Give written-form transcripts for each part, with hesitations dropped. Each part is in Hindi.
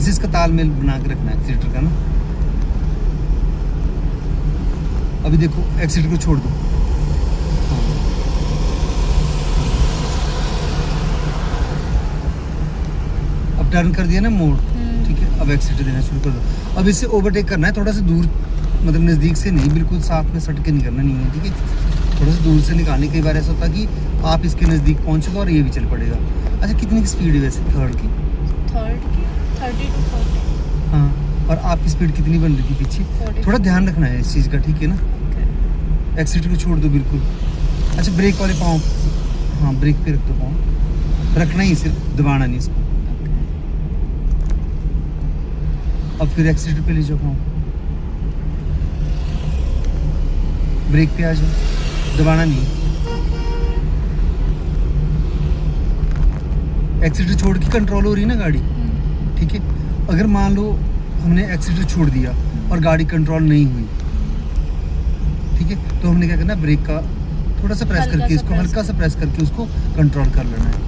से इसका तालमेल बना के रखना है एक्सीलेटर का ना। अभी देखो एक्सीलेटर को छोड़ दो। हाँ। अब टर्न कर दिया ना मोड़, ठीक है। अब एक्सीलेटर देना शुरू कर दो। अब इससे ओवरटेक करना है, थोड़ा सा दूर, मतलब नज़दीक से नहीं, बिल्कुल साथ में सट के नहीं करना, नहीं है, ठीक है। थोड़ा सा दूर से निकालने। कई बार ऐसा होता है कि आप इसके नज़दीक पहुंचोगे और ये भी चल पड़ेगा। अच्छा, कितनी की स्पीड है वैसे थर्ड की? 30 to 40। हाँ, और आपकी स्पीड कितनी बन रही थी पीछे? 40। थोड़ा ध्यान रखना है इस चीज़ का, ठीक है ना। एक्सीलेटर को छोड़ दो बिल्कुल। अच्छा, ब्रेक वाले पाँव, हाँ ब्रेक पे रख दो पाँव, रखना ही, सिर्फ दबाना नहीं इसको। अब फिर एक्सीलेटर पे ले जाओ पाँव, ब्रेक पे आ जाओ, दबाना नहीं। एक्सीलेटर छोड़ के कंट्रोल हो रही है ना गाड़ी, ठीक है। अगर मान लो हमने एक्सीलेटर छोड़ दिया और गाड़ी कंट्रोल नहीं हुई, ठीक है, तो हमने क्या करना है, ब्रेक का थोड़ा सा प्रेस करके इसको हल्का सा प्रेस करके उसको कंट्रोल कर लेना है।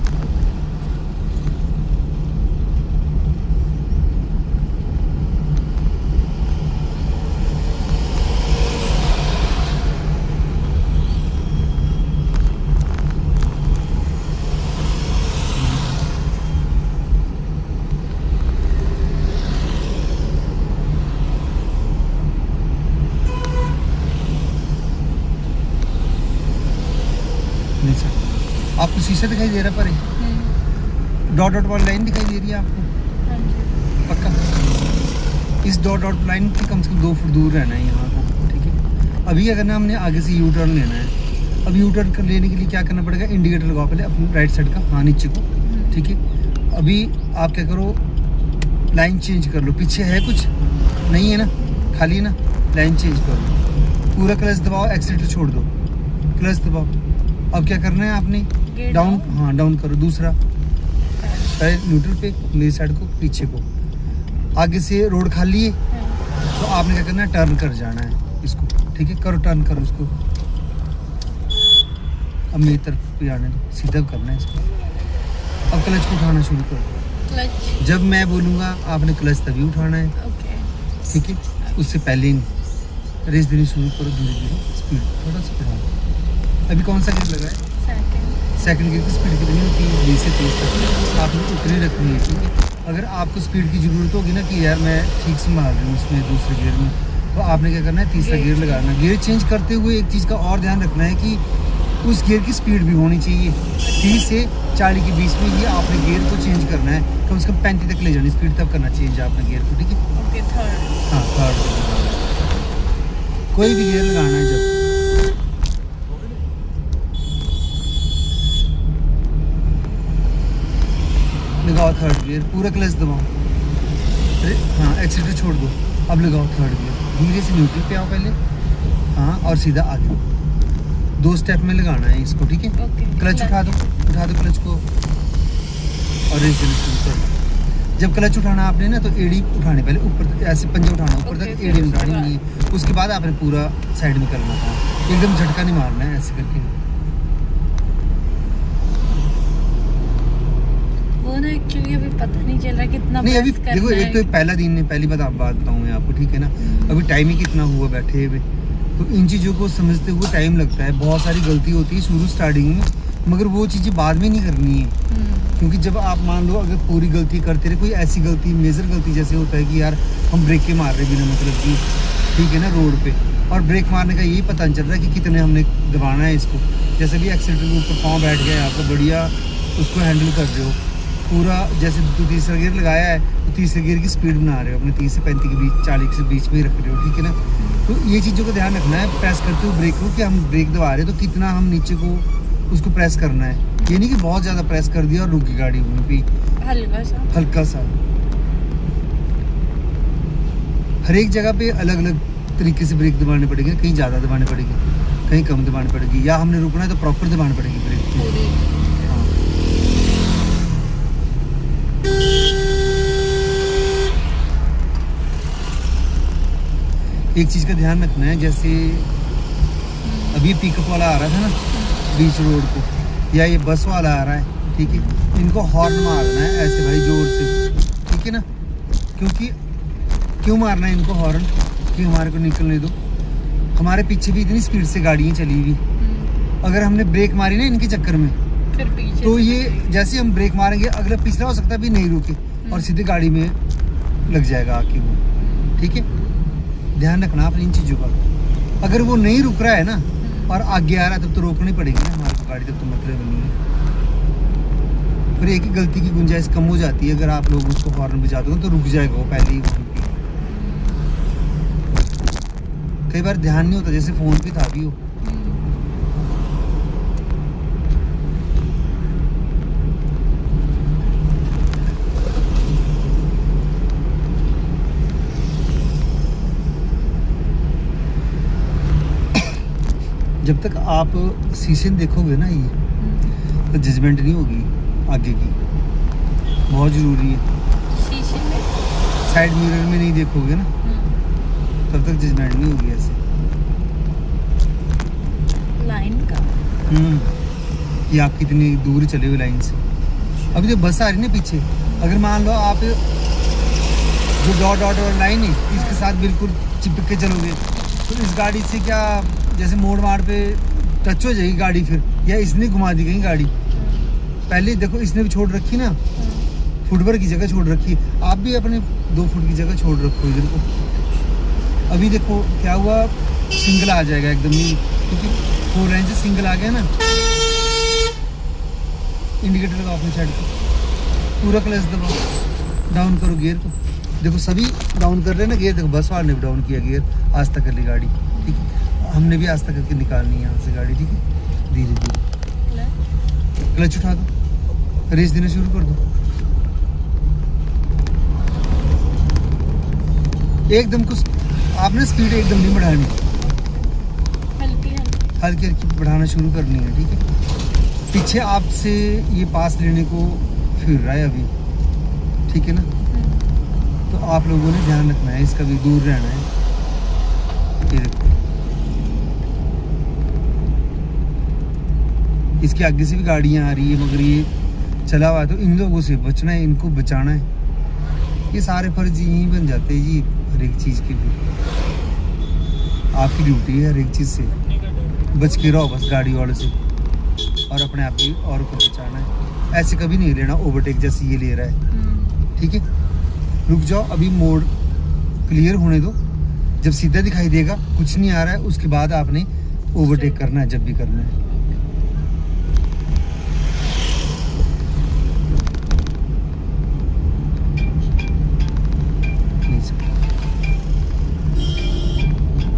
नहीं सर, आपको शीशा दिखाई दे रहा है पर डॉट डॉट वाली लाइन दिखाई दे रही है आपको? पक्का इस डॉट डॉट लाइन के कम से कम 2 फुट दूर रहना है यहाँ को, ठीक है। अभी क्या करना है, हमने आगे से यू टर्न लेना है। अब यू टर्न लेने के लिए क्या करना पड़ेगा, इंडिकेटर लगाओ पहले अपनी राइट साइड का, हाँ नीचे को, ठीक है। अभी आप क्या करो, लाइन चेंज कर लो। पीछे है कुछ नहीं है ना, खाली है ना, लाइन चेंज कर लो। पूरा क्लच दबाओ, एक्सीलेटर छोड़ दो, क्लच दबाओ। अब क्या करना है आपने, डाउन, हाँ डाउन करो। दूसरा पहले न्यूट्रल पे, मेरी साइड को, पीछे को। आगे से रोड खाली है तो आपने क्या करना है, टर्न कर जाना है इसको, ठीक है। करो टर्न करो इसको। अब मेरी तरफ पे आने दो, सीधा करना है इसको। अब क्लच को उठाना शुरू करो। जब मैं बोलूँगा आपने क्लच तभी उठाना है, ठीक है। उससे पहले ही नहीं। रेस देनी शुरू करो, धीरे धीरे स्पीड थोड़ा सा बढ़ाओ। अभी कौन सा गियर लगा है? सेकंड गियर की स्पीड कितनी होती है? 20 से 30 तक आपने उतनी रखनी है, ठीक है। अगर आपको स्पीड की ज़रूरत होगी ना कि यार मैं ठीक से मार रही हूँ इसमें दूसरे गियर में, तो आपने क्या करना है, तीसरा गियर लगाना। गियर चेंज करते हुए एक चीज़ का और ध्यान रखना है कि उस गियर की स्पीड भी होनी चाहिए। 30 से 40 के बीच में ये आपने गियर को चेंज करना है, कम से कम 35 तक ले जानी स्पीड, तब करना चेंज आपने गियर को, ठीक है। हाँ थर्ड, कोई भी गियर लगाना है जब। लगाओ थर्ड गियर, पूरा क्लच दबाओ, हाँ एक्सीलेटर छोड़ दो। अब लगाओ थर्ड गियर, धीरे से न्यूट्रल पे आओ पहले, हाँ, और सीधा आगे। 2 स्टेप में लगाना है इसको, ठीक है। क्लच उठा दो क्लच को और रेस देना शुरू कर दो। जब क्लच उठाना आपने ना, तो एड़ी उठाने पहले ऊपर, ऐसे पंजे उठाना ऊपर तक, एड़ी उठानी नहीं है। उसके बाद आपने पूरा साइड में करना था, एकदम झटका नहीं मारना है, ऐसे करके। वो ना एक्चुअली अभी पता नहीं चल रहा कितना नहीं, अभी देखो, एक तो पहला दिन है, पहली बात बताऊँ मैं आपको, ठीक है ना। अभी टाइम ही कितना हुआ बैठे हुए, तो इन चीज़ों को समझते हुए टाइम लगता है। बहुत सारी गलती होती है शुरू स्टार्टिंग में, मगर वो चीज़ें बाद में नहीं करनी है। क्योंकि जब आप मान लो अगर पूरी गलती करते रहे, कोई ऐसी गलती, मेजर गलती जैसे होता है कि यार हम ब्रेक के मार रहे बिना मतलब की, ठीक है ना, रोड पे, और ब्रेक मारने का यही पता नहीं चल रहा है कि कितने हमने दबाना है इसको। जैसे भी एक्सीलेटर के ऊपर पाँव बैठ गया आपको, बढ़िया उसको हैंडल कर रहे हो पूरा। जैसे तो तीसरा गियर लगाया है, तो तीसरे गियर की स्पीड बना रहे हो अपने 30 से 35 के बीच, 40 के बीच में ही रख रहे हो, ठीक है ना। तो ये चीज़ों का ध्यान रखना है प्रेस करते हुए ब्रेक को, कि हम ब्रेक दबा रहे हैं तो कितना हम नीचे को उसको प्रेस करना है। ये नहीं कि बहुत ज़्यादा प्रेस कर दिया और रुक गई गाड़ी, वहीं पे हल्का सा। हर एक जगह पे अलग अलग तरीके से ब्रेक दबाने पड़ेंगे, कहीं ज़्यादा दबाने पड़ेगी, कहीं कम दबानी पड़ेगी, या हमने रुकना है तो प्रॉपर दबानी पड़ेगी ब्रेक। हाँ, एक चीज़ का ध्यान रखना है, जैसे अभी पिकअप वाला आ रहा था ना बीच रोड को, या ये बस वाला आ रहा है, ठीक है, इनको हॉर्न मारना है ऐसे भाई जोर से, ठीक है ना, क्योंकि क्यों मारना है इनको हॉर्न कि हमारे को निकलने दो। हमारे पीछे भी इतनी स्पीड से गाड़ियाँ चली हुई, अगर हमने ब्रेक मारी ना इनके चक्कर में फिर पीछे तो से ये चलेगी। जैसे हम ब्रेक मारेंगे अगला पिछला हो सकता है भी नहीं रुके और सीधे गाड़ी में लग जाएगा आके वो। ठीक है, ध्यान रखना आप इन चीज़ों का। अगर वो नहीं रुक रहा है ना और आगे आ रहा है तब तो रोकनी पड़ेगी ना हमारे को गाड़ी, तब तो मतलब नहीं है। फिर एक ही गलती की गुंजाइश कम हो जाती है, अगर आप लोग उसको हॉर्न बजा दो तो रुक जाएगा वो पहले ही वहीं पे। कई बार ध्यान नहीं होता, जैसे फ़ोन पे था भी हो। जब तक आप शीशे में देखोगे ना ये तो जजमेंट नहीं होगी आगे की, बहुत ज़रूरी है। शीशे में साइड मिरर में नहीं देखोगे ना तब तक जजमेंट नहीं होगी ऐसे। लाइन का कि आप कितनी दूर चले हुए लाइन से। अभी जो बस आ रही है ना पीछे, अगर मान लो आप जो डॉट डॉट और लाइन है इसके साथ बिल्कुल चिपक के चलोगे तो इस गाड़ी से क्या, जैसे मोड़ माड़ पे टच हो जाएगी गाड़ी फिर, या इसने घुमा दी कहीं गाड़ी। पहले देखो इसने भी छोड़ रखी ना, फुट भर की जगह छोड़ रखी है, आप भी अपने 2 फुट की जगह छोड़ रखो इधर को। अभी देखो क्या हुआ, सिंगल आ जाएगा एकदम ही, क्योंकि 4 लाइन से सिंगल आ गया ना। इंडिकेटर लगाओ अपनी साइड को, पूरा क्लच दबाओ, डाउन करो गियर को। देखो सभी डाउन कर रहे हैं ना गियर, देखो बस वाले ने भी डाउन किया गियर, आज तक कर ली गाड़ी। ठीक है, हमने भी आज तक करके निकालनी है यहाँ से गाड़ी। ठीक है, धीरे धीरे क्लच उठा दो, रेस देना शुरू कर दो। एकदम कुछ आपने स्पीड एकदम नहीं बढ़ानी, हल्की हल्की हल्की हल्की बढ़ाना शुरू करनी है। ठीक है, पीछे आपसे ये पास लेने को फिर रहा है अभी। ठीक है ना, तो आप लोगों ने ध्यान रखना है, इसका भी दूर रहना है। ये देखो इसके आगे से भी गाड़ियाँ आ रही है, मगर ये चला हुआ है तो इन लोगों से बचना है, इनको बचाना है। ये सारे फर्ज यहीं बन जाते हैं जी, हर एक चीज़ की भी आपकी ड्यूटी है, हर एक चीज़ से बच के रहो बस गाड़ी वालों से, और अपने आप ही और को बचाना है। ऐसे कभी नहीं लेना ओवरटेक जैसे ये ले रहा है। ठीक है, रुक जाओ, अभी मोड़ क्लियर होने दो, जब सीधा दिखाई देगा कुछ नहीं आ रहा है उसके बाद आपने ओवरटेक करना है, जब भी करना है।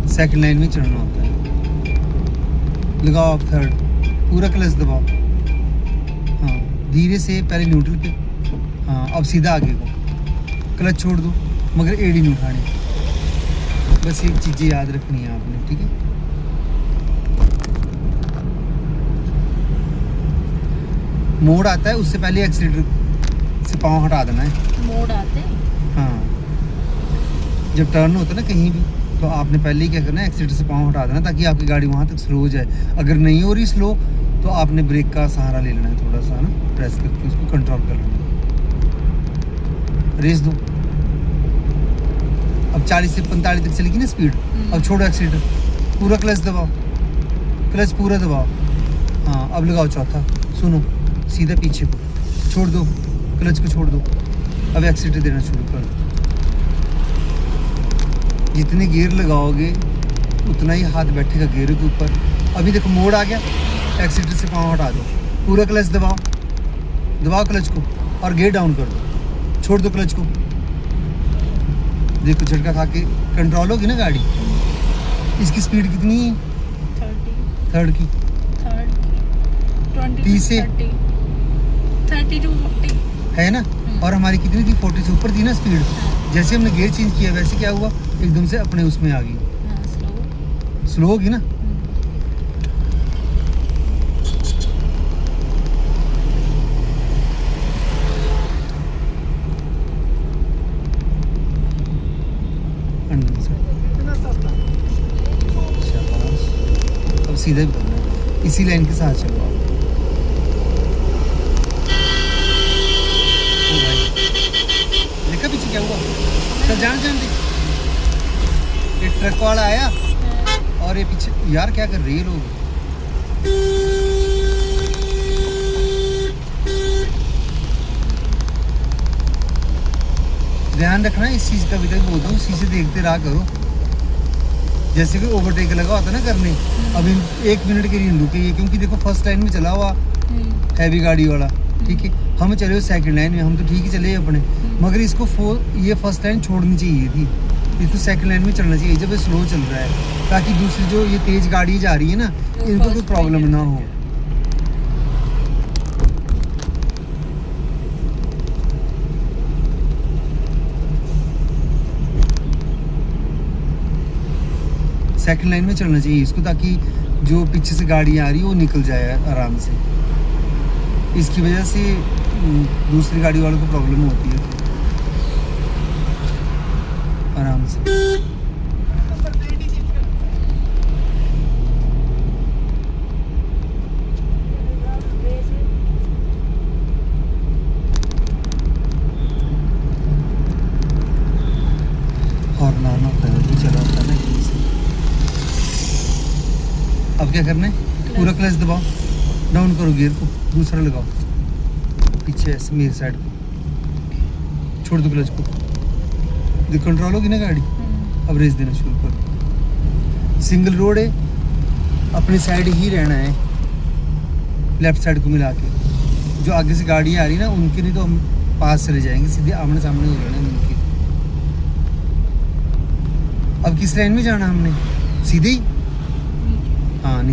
सेकंड लाइन में चढ़ना होता है, लगाओ आप थर्ड, पूरा क्लच दबाओ। हाँ, धीरे से पहले न्यूट्रल पे, हाँ अब सीधा आगे को, क्लच छोड़ दो मगर एड़ी नहीं उठानी। बस एक चीज़ें याद रखनी है आपने। ठीक है, मोड़ आता है उससे पहले एक्सीलेटर से पाँव हटा देना है। मोड़ आते हैं। हाँ, जब टर्न होता है ना कहीं भी तो आपने पहले ही क्या करना है, एक्सीलेटर से पाँव हटा देना ताकि आपकी गाड़ी वहाँ तक स्लो हो जाए। अगर नहीं हो रही स्लो तो आपने ब्रेक का सहारा ले लेना है, थोड़ा सा ना प्रेस करके उसको कंट्रोल कर लेना है। रेस दो, अब 40 से 45 तक चलेगी ना स्पीड। अब छोड़ो एक्सीलेटर, पूरा क्लच दबाओ, क्लच पूरा दबाओ। हाँ, अब लगाओ चौथा, सुनो सीधा पीछे को छोड़ दो, क्लच को छोड़ दो, अब एक्सीलेटर देना शुरू कर दो। जितने गियर लगाओगे उतना ही हाथ बैठेगा गियर के ऊपर। अभी देखो मोड़ आ गया, एक्सीलेटर से पाँव हटा दो, पूरा क्लच दबाओ, दबाओ क्लच को और गियर डाउन कर दो, छोड़ दो क्लच को। देखो झटका खा के कंट्रोल होगी ना गाड़ी। इसकी स्पीड कितनी है? 30 थर्ड की 20 30 से 30 to 40 है ना, और हमारी कितनी थी? 40 से ऊपर थी ना स्पीड। जैसे हमने गियर चेंज किया वैसे क्या हुआ, एकदम से अपने उसमें आ गई, स्लो होगी ना। शाबाश, अब सीधा भी करना है, इसी लाइन के साथ चलो आप। ओ भाई, देखा पीछे क्या हुआ? चल जान दे। ये ट्रक वाला आया और ये पीछे यार क्या कर रही है लोग। ध्यान रखना इस चीज का भी तक बोलता हूँ, शीशे देखते रहा करो। जैसे कि ओवरटेक लगा होता है ना करने, अब 1 मिनट के लिए रुकी है क्योंकि देखो फर्स्ट लाइन में चला हुआ हैवी गाड़ी वाला, ठीक है। हम चले सेकंड लाइन में, हम तो ठीक ही चले अपने, मगर इसको ये फर्स्ट लाइन छोड़नी चाहिए थी, इसको सेकंड लाइन में चलना चाहिए जब ये स्लो चल रहा है, ताकि दूसरी जो ये तेज गाड़ी जा रही है ना इनको कोई प्रॉब्लम ना हो। सेकंड लाइन में चलना चाहिए इसको, ताकि जो पीछे से गाड़ी आ रही है वो निकल जाए आराम से। इसकी वजह से दूसरी गाड़ी वालों को प्रॉब्लम होती है आराम से। हॉर्न ऑन होता है तो चला होता है ना यहीं से। अब क्या करना है, पूरा क्लच दबाओ, डाउन करो गियर को, दूसरा लगाओ पीछे ऐसे मेरी साइड को, छोड़ दो क्लच को, देख कंट्रोल होगी ना गाड़ी। अब रेस देना शुरू करो। सिंगल रोड है, अपनी साइड ही रहना है, लेफ्ट साइड को मिला के। जो आगे से गाड़ी आ रही है ना उनके नहीं तो हम पास चले जाएंगे, सीधे आमने सामने हो जाना उनके। अब किस लाइन में जाना हमने, सीधे ही, हाँ।